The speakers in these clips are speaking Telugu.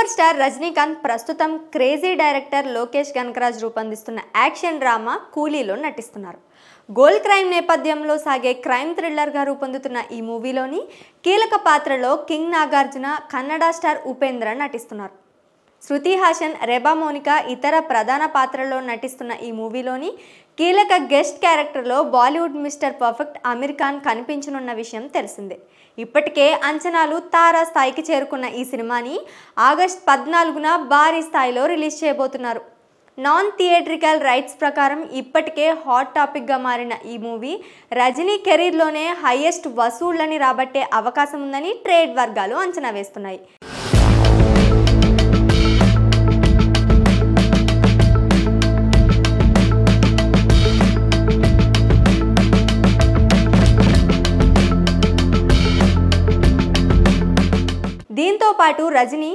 సూపర్ స్టార్ రజనీకాంత్ ప్రస్తుతం క్రేజీ డైరెక్టర్ లోకేష్ కనకరాజ్ రూపొందిస్తున్న యాక్షన్ డ్రామా కూలీలో నటిస్తున్నారు. గోల్డ్ క్రైమ్ నేపథ్యంలో సాగే క్రైమ్ థ్రిల్లర్గా రూపొందుతున్న ఈ మూవీలోని కీలక పాత్రలో కింగ్ నాగార్జున, కన్నడ స్టార్ ఉపేంద్ర నటిస్తున్నారు. శృతి హాసన్, రెబా మోనికా ఇతర ప్రధాన పాత్రల్లో నటిస్తున్న ఈ మూవీలోని కీలక గెస్ట్ క్యారెక్టర్లో బాలీవుడ్ మిస్టర్ పర్ఫెక్ట్ అమీర్ ఖాన్ కనిపించనున్న విషయం తెలిసిందే. ఇప్పటికే అంచనాలు తారా స్థాయికి చేరుకున్న ఈ సినిమాని ఆగస్టు 14న భారీ స్థాయిలో రిలీజ్ చేయబోతున్నారు. నాన్ థియేట్రికల్ రైట్స్ ప్రకారం ఇప్పటికే హాట్ టాపిక్గా మారిన ఈ మూవీ రజనీ కెరీర్లోనే హైయెస్ట్ వసూళ్లని రాబట్టే అవకాశం ఉందని ట్రేడ్ వర్గాలు అంచనా వేస్తున్నాయి. దీంతో పాటు రజనీ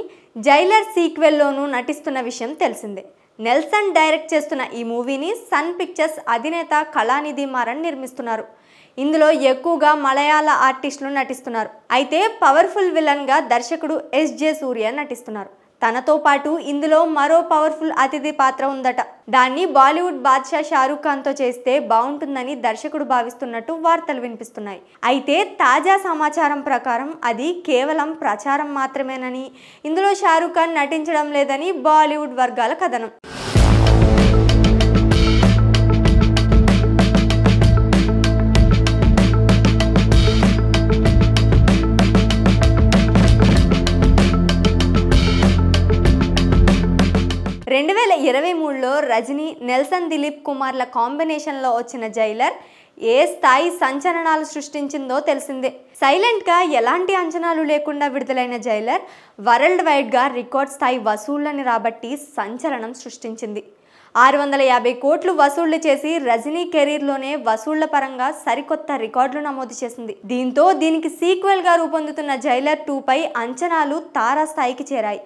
జైలర్ సీక్వెల్లోనూ నటిస్తున్న విషయం తెలిసిందే. నెల్సన్ డైరెక్ట్ చేస్తున్న ఈ మూవీని సన్ పిక్చర్స్ అధినేత కళానిధి మారన్ నిర్మిస్తున్నారు. ఇందులో ఎక్కువగా మలయాళ ఆర్టిస్టులు నటిస్తున్నారు. అయితే పవర్ఫుల్ విలన్గా దర్శకుడు ఎస్జే సూర్య నటిస్తున్నారు. తనతో పాటు ఇందులో మరో పవర్ఫుల్ అతిథి పాత్ర ఉందట. దాన్ని బాలీవుడ్ బాద్షా షారూఖ్ ఖాన్తో చేస్తే బాగుంటుందని దర్శకుడు భావిస్తున్నట్టు వార్తలు వినిపిస్తున్నాయి. అయితే తాజా సమాచారం ప్రకారం అది కేవలం ప్రచారం మాత్రమేనని, ఇందులో షారూఖ్ ఖాన్ నటించడం లేదని బాలీవుడ్ వర్గాల కథనం. రెండు 2023లో రజనీ, నెల్సన్ దిలీప్ కుమార్ల కాంబినేషన్లో వచ్చిన జైలర్ ఏ స్థాయి సంచలనాలు సృష్టించిందో తెలిసిందే. సైలెంట్గా ఎలాంటి అంచనాలు లేకుండా విడుదలైన జైలర్ వరల్డ్ వైడ్గా రికార్డ్ స్థాయి వసూళ్లని రాబట్టి సంచలనం సృష్టించింది. 650 కోట్లు వసూళ్లు చేసి రజనీ కెరీర్లోనే వసూళ్ల పరంగా సరికొత్త రికార్డులు నమోదు చేసింది. దీంతో దీనికి సీక్వెల్గా రూపొందుతున్న జైలర్ 2పై అంచనాలు తారాస్థాయికి చేరాయి.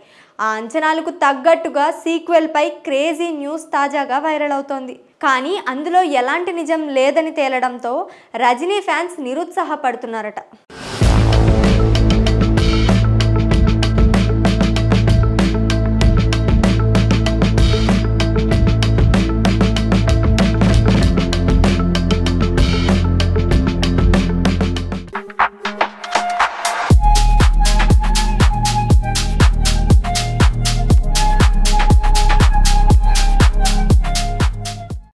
ఆ అంచనాలకు తగ్గట్టుగా సీక్వెల్పై క్రేజీ న్యూస్ తాజాగా వైరల్ అవుతోంది. కానీ అందులో ఎలాంటి నిజం లేదని తేలడంతో రజనీ ఫ్యాన్స్ నిరుత్సాహపడుతున్నారట.